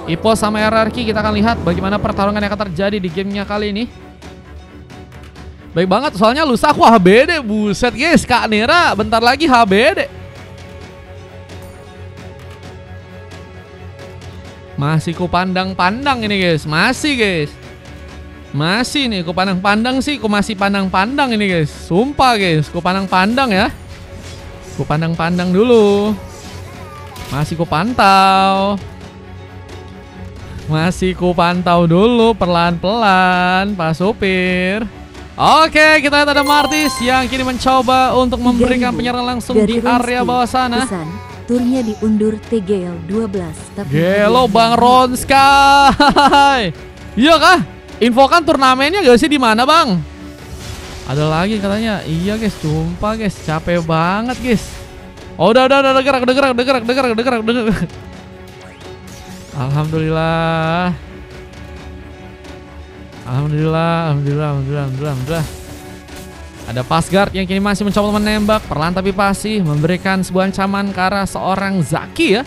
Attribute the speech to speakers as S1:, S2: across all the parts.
S1: Ipos sama RRQ, kita akan lihat bagaimana pertarungan yang akan terjadi di gamenya kali ini. Baik banget, soalnya lusa aku HBD. Buset guys, Kak Nera bentar lagi HBD. Masih ku pandang-pandang ini guys. Masih guys. Masih nih, ku pandang-pandang sih. Ku masih pandang-pandang ini guys. Sumpah guys, ku pandang-pandang ya. Ku pandang-pandang dulu. Masih ku pantau. Masih ku pantau dulu pelan-pelan Pak Supir. Oke, kita lihat ada Martis yang kini mencoba untuk memberikan penyerangan langsung di area bawah sana.
S2: Pesan, turnya diundur TGL 12. Tapi
S1: Gelo Bang Ronska. Iya kah? Infokan turnamennya gak sih di mana Bang? Ada lagi katanya. Iya guys, sumpah guys, capek banget guys. Oh udah gerak. Alhamdulillah. Ada Pasgard yang kini masih mencoba menembak, perlahan tapi pasti memberikan sebuah ancaman ke arah seorang Zaki ya,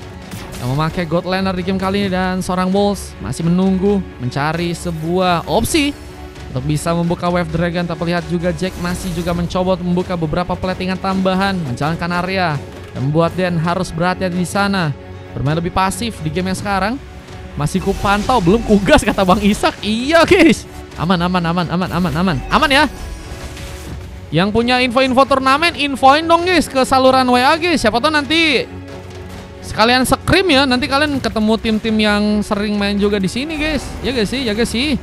S1: yang memakai God Laner di game kali ini, dan seorang Wolves masih menunggu mencari sebuah opsi untuk bisa membuka Wave Dragon. Tapi lihat juga Jack masih juga mencoba untuk membuka beberapa platingan tambahan, menjalankan area dan membuat Dan harus berhati-hati di sana. Bermain lebih pasif di game yang sekarang. Masih ku pantau, belum kugas kata Bang Isak. Iya guys. Aman ya. Yang punya info-info turnamen, infoin dong guys ke saluran WA guys. Siapa tahu nanti sekalian scrim ya. Nanti kalian ketemu tim-tim yang sering main juga di sini guys. Ya guys sih.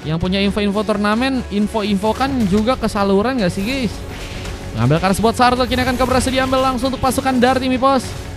S1: Yang punya info-info turnamen, info-infokan juga ke saluran gak sih guys? Ngambil karena sebuah Sartel, kini akan berhasil diambil langsung untuk pasukan dari tim Ipos.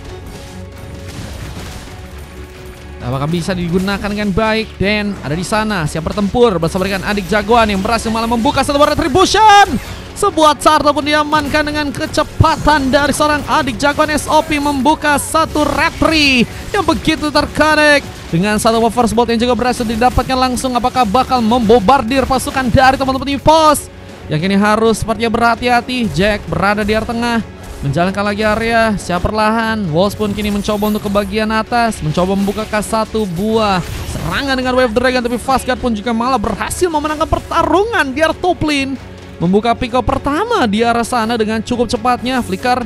S1: Apakah bisa digunakan dengan baik? Dan ada di sana siap bertempur bersama dengan adik jagoan yang berhasil malah membuka satu retribution. Sebuah Sartel pun diamankan dengan kecepatan dari seorang adik jagoan SOP, membuka satu retri yang begitu terkonek dengan satu force bolt yang juga berhasil didapatkan langsung. Apakah bakal membobardir pasukan dari teman-teman Ipos yang kini harus sepertinya berhati-hati. Jack berada di area tengah, menjalankan lagi area secara perlahan. Wolves pun kini mencoba untuk ke bagian atas, mencoba membuka satu buah serangan dengan Wave Dragon. Tapi Fastguard pun juga malah berhasil memenangkan pertarungan di area top lane, membuka pick up pertama di arah sana dengan cukup cepatnya. Flicker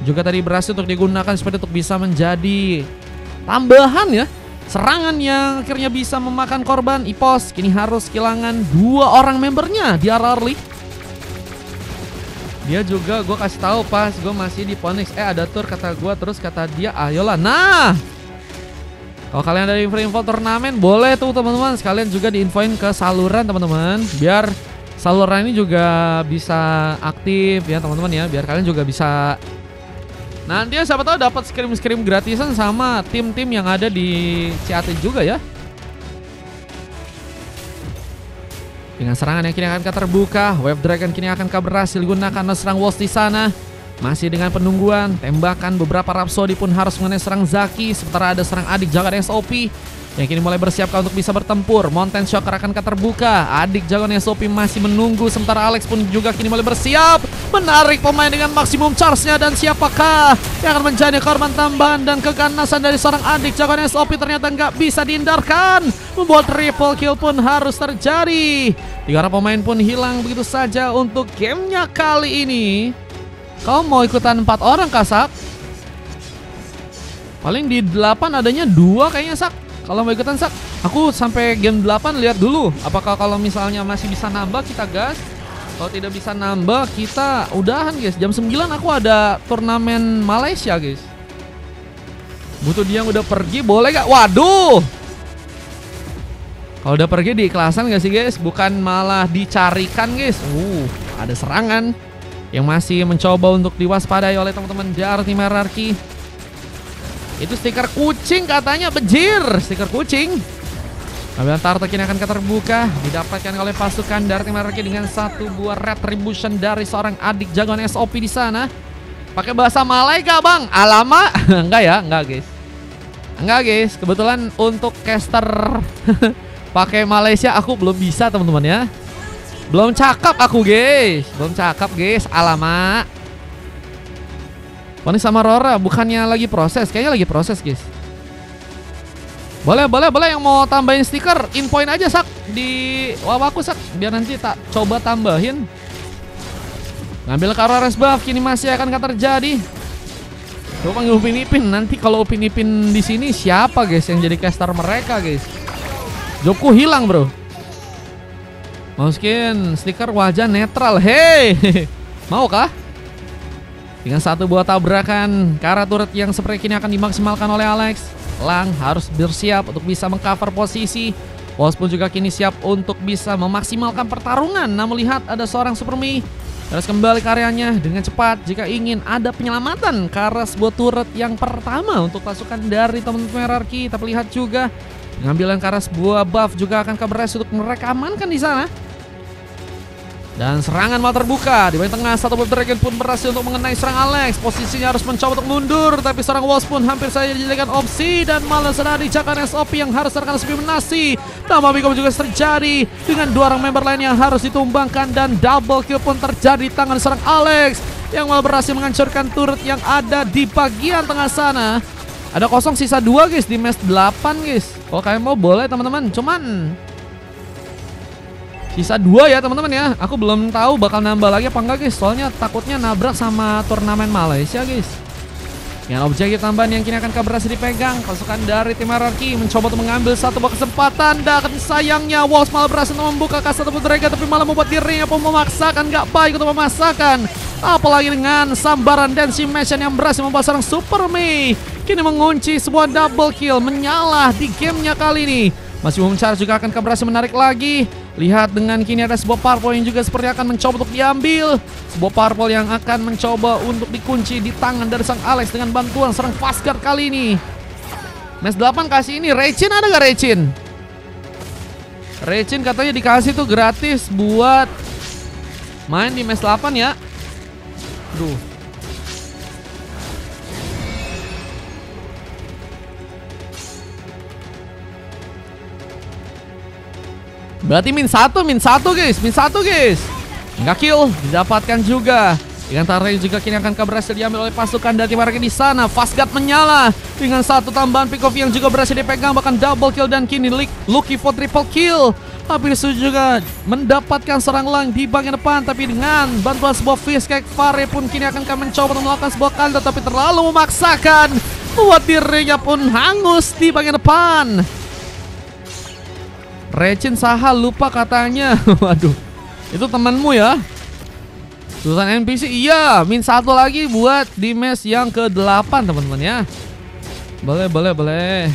S1: juga tadi berhasil untuk digunakan seperti untuk bisa menjadi tambahan ya, serangan yang akhirnya bisa memakan korban. Ipos kini harus kehilangan 2 orang membernya di area early. Dia juga gue kasih tahu pas gue masih di Phoenix, ada tour kata gue, terus kata dia ayolah. Nah, kalau kalian ada info-info turnamen boleh tuh teman-teman sekalian juga diinfoin ke saluran teman-teman, biar saluran ini juga bisa aktif ya teman-teman ya, biar kalian juga bisa nanti ya siapa tahu dapat scrim gratisan sama tim-tim yang ada di CAT juga ya. Dengan serangan yang kini akan terbuka, Wave Dragon kini akan berhasil digunakan serang Wolves di sana. Masih dengan penungguan, tembakan beberapa Rhapsody pun harus mengenai serang Zaki. Sementara ada serang adik jagoan SOP yang kini mulai bersiapkan untuk bisa bertempur. Mountain Shocker akan terbuka. Adik jagoan SOP masih menunggu, sementara Alex pun juga kini mulai bersiap menarik pemain dengan maksimum charge-nya. Dan siapakah yang akan menjadi korban tambahan dan keganasan dari seorang adik jagoan SOP? Ternyata nggak bisa dihindarkan, membuat triple kill pun harus terjadi. 3 orang pemain pun hilang begitu saja untuk gamenya kali ini. Kau mau ikutan 4 orang kah, Sak? Paling di 8 adanya 2 kayaknya, Sak. Kalau mau ikutan, Sak, aku sampai game 8 lihat dulu. Apakah kalau misalnya masih bisa nambah kita gas. Kalau tidak bisa nambah kita udahan guys. Jam 9 aku ada turnamen Malaysia guys. Butuh dia yang udah pergi, boleh gak? Waduh, kalau udah pergi diiklasan gak sih guys? Bukan malah dicarikan guys. Ada serangan yang masih mencoba untuk diwaspadai oleh teman-teman dari tim RRQ. Itu stiker kucing katanya, bejir. Stiker kucing. Ambil Tartak ini akan terbuka, didapatkan oleh pasukan dari tim RRQ dengan satu buah retribution dari seorang adik jagoan SOP di sana. Pakai bahasa Malay gak bang? Alama? Enggak ya, enggak guys. Enggak guys, kebetulan untuk caster pakai Malaysia aku belum bisa teman-teman ya. Belum cakep aku guys, belum cakep guys. Alamak. Poni sama Rora bukannya lagi proses, kayaknya lagi proses guys. Boleh yang mau tambahin stiker, infoin aja Sak di wawaku Sak, biar nanti tak coba tambahin. Ngambil Karo Ares buff kini masih akan terjadi. Coba panggil Upin Ipin, nanti kalau Upin Ipin di sini siapa guys yang jadi caster mereka guys? Joku hilang bro. Masukin stiker wajah netral, hey, mau kah? Dengan satu buah tabrakan ke arah turret yang seperti ini akan dimaksimalkan oleh Alex. Lang harus bersiap untuk bisa mengcover posisi. Wolves pun juga kini siap untuk bisa memaksimalkan pertarungan. Namun lihat ada seorang Super Mei harus kembali ke areanya dengan cepat jika ingin ada penyelamatan ke arah sebuah turret yang pertama untuk pasukan dari teman-teman hierarki. Tapi lihat juga pengambilan ke arah sebuah buff juga akan berhasil untuk mereka amankan di sana. Dan serangan malah terbuka di bagian tengah. Satu Wolf Dragon pun berhasil untuk mengenai serang Alex. Posisinya harus mencoba untuk mundur, tapi serang Wolves pun hampir saja dijadikan opsi. Dan malah sedang dijakan SOP yang harus terkena eliminasi. Tambah Biko juga terjadi dengan dua orang member lain yang harus ditumbangkan. Dan double kill pun terjadi di tangan serang Alex, yang malah berhasil menghancurkan turret yang ada di bagian tengah sana. Ada kosong sisa 2 guys di match 8 guys. Kalau kalian mau boleh teman-teman, cuman sisa 2 ya teman-teman ya. Aku belum tahu bakal nambah lagi apa enggak guys, soalnya takutnya nabrak sama turnamen Malaysia guys. Dengan objektif tambahan yang kini akan berhasil dipegang pasukan dari tim hierarki, mencoba untuk mengambil satu buah kesempatan. Dan sayangnya Wolves malah berhasil untuk membuka kasar Double Dragon, tapi malah membuat dirinya pun memaksakan, gak baik untuk memaksakan. Apalagi dengan sambaran Dancing Machine yang berhasil membawa seorang Super Mei kini mengunci sebuah double kill, menyalah di gamenya kali ini. Masih mencari juga akan berhasil menarik lagi. Lihat dengan kini ada sebuah purple yang juga seperti akan mencoba untuk diambil. Sebuah purple yang akan mencoba untuk dikunci di tangan dari sang Alex dengan bantuan serang Fastguard kali ini. Match 8 kasih ini Recin, ada gak Recin? Recin katanya dikasih tuh gratis buat main di match 8 ya. Aduh. Berarti min satu guys, Enggak kill, didapatkan juga. Dengan tarik juga kini akan berhasil diambil oleh pasukan dari mereka di sana. Fastguard menyala dengan satu tambahan pick off yang juga berhasil dipegang, bahkan double kill dan kini Lucky for triple kill. Tapi disitu juga mendapatkan serang Lang di bagian depan, tapi dengan bantuan sebuah fish cake, Fare pun kini akan mencoba untuk melakukan sebuah counter, tapi terlalu memaksakan, buat dirinya pun hangus di bagian depan. Recin saha lupa katanya. Waduh, itu temanmu ya. Susan NPC, iya, min satu lagi buat di match yang ke-8 teman-teman ya. Boleh.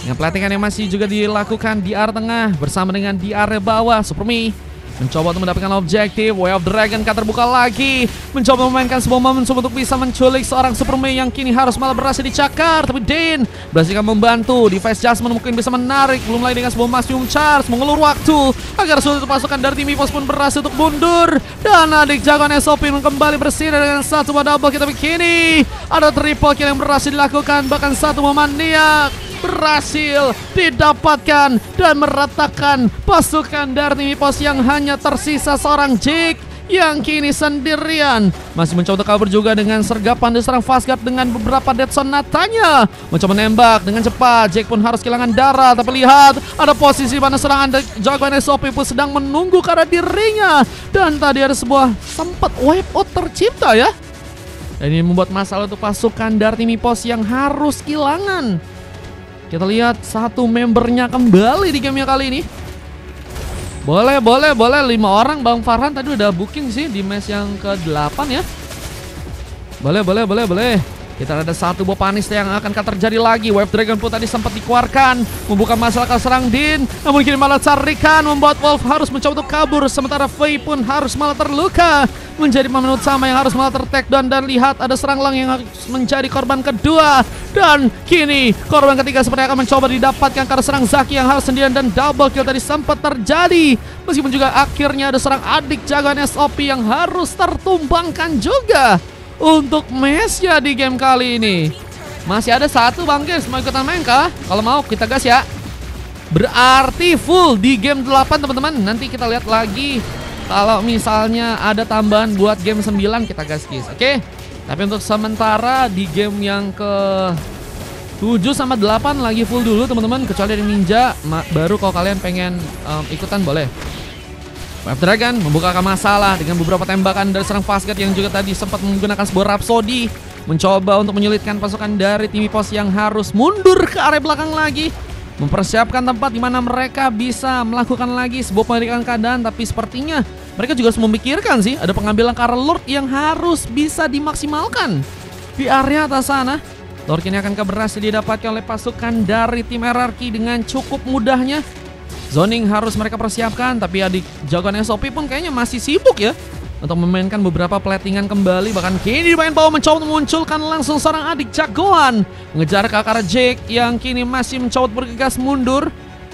S1: Yang pelatihan yang masih juga dilakukan di area tengah bersama dengan di area bawah. Super Mei mencoba untuk mendapatkan objektif. Way of Dragon kan terbuka lagi, mencoba memainkan sebuah momen untuk bisa menculik seorang Super Mei yang kini harus malah berhasil dicakar. Tapi Dean berhasil membantu. Device Jasmine mungkin bisa menarik, belum lagi dengan sebuah Maximum Charge mengulur waktu agar sulit pasukan dari tim EVOS pun berhasil untuk mundur. Dan adik jagoan SOP kembali bersinar dengan satu buah double kill. Tapi kini ada triple kill yang berhasil dilakukan, bahkan satu memaniak berhasil didapatkan dan meratakan pasukan dari tim EVOS yang hanya tersisa seorang Jake yang kini sendirian. Masih mencoba kabur juga dengan sergapan diserang Fastguard dengan beberapa dead sonatanya. Mencoba nembak dengan cepat, Jake pun harus kehilangan darah. Tapi lihat ada posisi mana serangan jagoan SOP pun sedang menunggu ke arah dirinya. Dan tadi ada sebuah sempat wipe out tercipta ya. Dan ini membuat masalah untuk pasukan dari tim EVOS yang harus kehilangan. Kita lihat satu membernya kembali di gamenya kali ini. Boleh 5 orang. Bang Farhan tadi udah booking sih di match yang ke-8 ya. Boleh. Kita ada satu buah panis yang akan terjadi lagi. Wave Dragon pun tadi sempat dikeluarkan, membuka masalah ke serang Din. Namun kini malah carikan membuat Wolf harus mencoba untuk kabur. Sementara Faye pun harus malah terluka, menjadi pemain utama yang harus malah ter-takedown. Dan lihat ada serang Lang yang harus menjadi korban kedua. Dan kini korban ketiga sepertinya akan mencoba didapatkan karena serang Zaki yang harus sendirian. Dan double kill tadi sempat terjadi, meskipun juga akhirnya ada serang adik jagoan SOP yang harus tertumbangkan juga untuk match-nya di game kali ini. Masih ada satu Bang guys, mau ikutan main kah? Kalau mau kita gas ya. Berarti full di game 8 teman-teman. Nanti kita lihat lagi kalau misalnya ada tambahan buat game 9 kita gas guys. Oke? Tapi untuk sementara di game yang ke 7-8 lagi full dulu teman-teman, kecuali dari ninja. Baru kalau kalian pengen ikutan boleh. Web Dragon membukakan masalah dengan beberapa tembakan dari serang Fastguard yang juga tadi sempat menggunakan sebuah Rhapsody, mencoba untuk menyulitkan pasukan dari tim Epos yang harus mundur ke area belakang lagi, mempersiapkan tempat di mana mereka bisa melakukan lagi sebuah pengalihan keadaan. Tapi sepertinya mereka juga harus memikirkan sih, ada pengambilan Kara Lord yang harus bisa dimaksimalkan di area atas sana. Lord ini akan berhasil didapatkan oleh pasukan dari tim RRQ dengan cukup mudahnya. Zoning harus mereka persiapkan, tapi adik jagoan SOP pun kayaknya masih sibuk ya untuk memainkan beberapa platingan kembali. Bahkan kini main bawah mencoba memunculkan langsung seorang adik jagoan mengejar Kakara Jake yang kini masih mencoba bergegas mundur.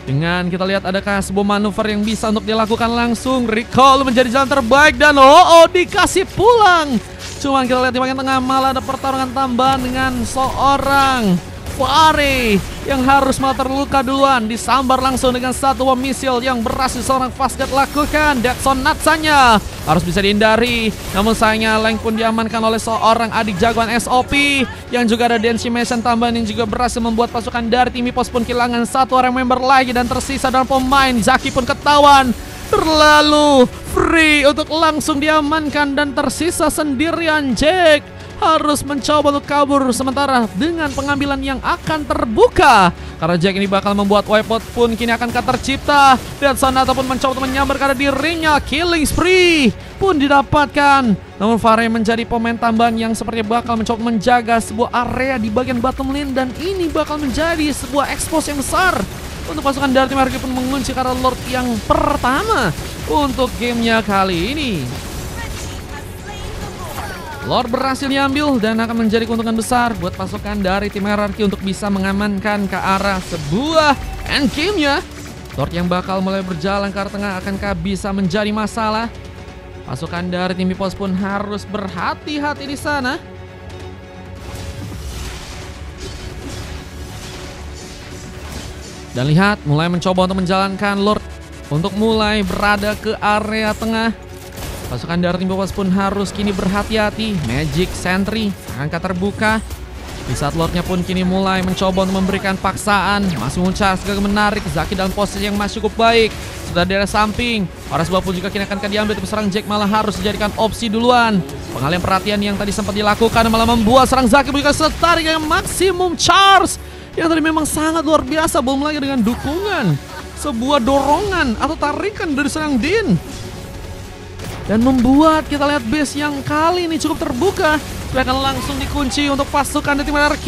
S1: Dengan kita lihat adakah sebuah manuver yang bisa untuk dilakukan langsung. Recall menjadi jalan terbaik dan dikasih pulang. Cuman kita lihat di bagian tengah malah ada pertarungan tambahan dengan seorang Fare yang harus malah terluka duluan. Disambar langsung dengan satu misil yang berhasil seorang Fastguard lakukan. Deadson Natsanya harus bisa dihindari. Namun sayangnya Leng pun diamankan oleh seorang adik jagoan SOP. Yang juga ada Denshi Mason tambahan yang juga berhasil membuat pasukan dari tim Epos pun kehilangan satu orang member lagi. Dan tersisa dalam pemain Zaki pun ketahuan terlalu free untuk langsung diamankan. Dan tersisa sendirian Jack harus mencoba untuk kabur sementara dengan pengambilan yang akan terbuka. Karena Jack ini bakal membuat wipeout pun kini akan tercipta. Dan sana ataupun mencoba untuk menyambar karena dirinya. Killing spree pun didapatkan. Namun Fare menjadi pemain tambahan yang sepertinya bakal mencoba menjaga sebuah area di bagian bottom lane. Dan ini bakal menjadi sebuah expose yang besar untuk pasukan dari tim RRQ pun mengunci Kara Lord yang pertama untuk gamenya kali ini. Lord berhasil diambil dan akan menjadi keuntungan besar buat pasukan dari tim RRQ untuk bisa mengamankan ke arah sebuah endgame-nya. Lord yang bakal mulai berjalan ke arah tengah akankah bisa menjadi masalah? Pasukan dari tim Epos pun harus berhati-hati di sana. Dan lihat, mulai mencoba untuk menjalankan Lord untuk mulai berada ke area tengah. Pasukan dari tim Epos pun harus kini berhati-hati. Magic Sentry angka terbuka. Di saat Lordnya pun kini mulai mencoba untuk memberikan paksaan. Masih Charles gagal menarik Zaki dalam posisi yang masih cukup baik. Sudah dari samping. Para sebab pun juga kini akan diambil. Tapi serang Jack malah harus dijadikan opsi duluan. Pengalihan perhatian yang tadi sempat dilakukan malah membuat serang Zaki juga setarik yang maksimum Charles. Yang tadi memang sangat luar biasa. Belum lagi dengan dukungan, sebuah dorongan atau tarikan dari serang Din. Dan membuat kita lihat base yang kali ini cukup terbuka. Akan langsung dikunci untuk pasukan dari tim RRQ.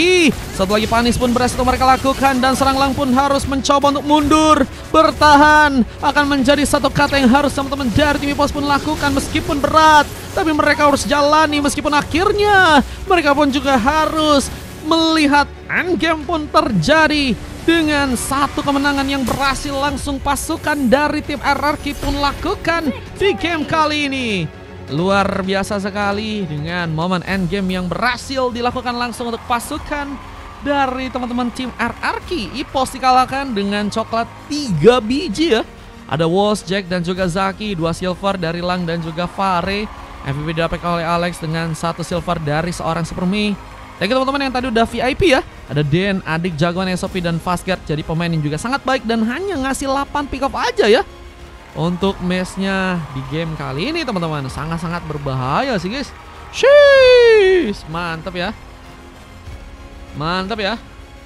S1: Satu lagi panis pun berhasil mereka lakukan. Dan serang Lang pun harus mencoba untuk mundur. Bertahan akan menjadi satu kata yang harus teman-teman dari tim Epos pun lakukan. Meskipun berat, tapi mereka harus jalani. Meskipun akhirnya mereka pun juga harus melihat endgame pun terjadi. Dengan satu kemenangan yang berhasil langsung pasukan dari tim RRQ pun lakukan di game kali ini. Luar biasa sekali dengan momen endgame yang berhasil dilakukan langsung untuk pasukan dari teman-teman tim RRQ. Epos dikalahkan dengan coklat 3 biji ya. Ada Wolves, Jack dan juga Zaki. 2 silver dari Lang dan juga Fare. MVP didapatkan oleh Alex dengan 1 silver dari seorang Superme. Thank you teman-teman yang tadi udah VIP ya. Ada Den, adik jagoan SOP dan Fastguard. Jadi pemain yang juga sangat baik dan hanya ngasih 8 pick up aja ya. Untuk matchnya di game kali ini teman-teman. Sangat-sangat berbahaya sih guys. Sheesh, mantap ya. Mantap ya.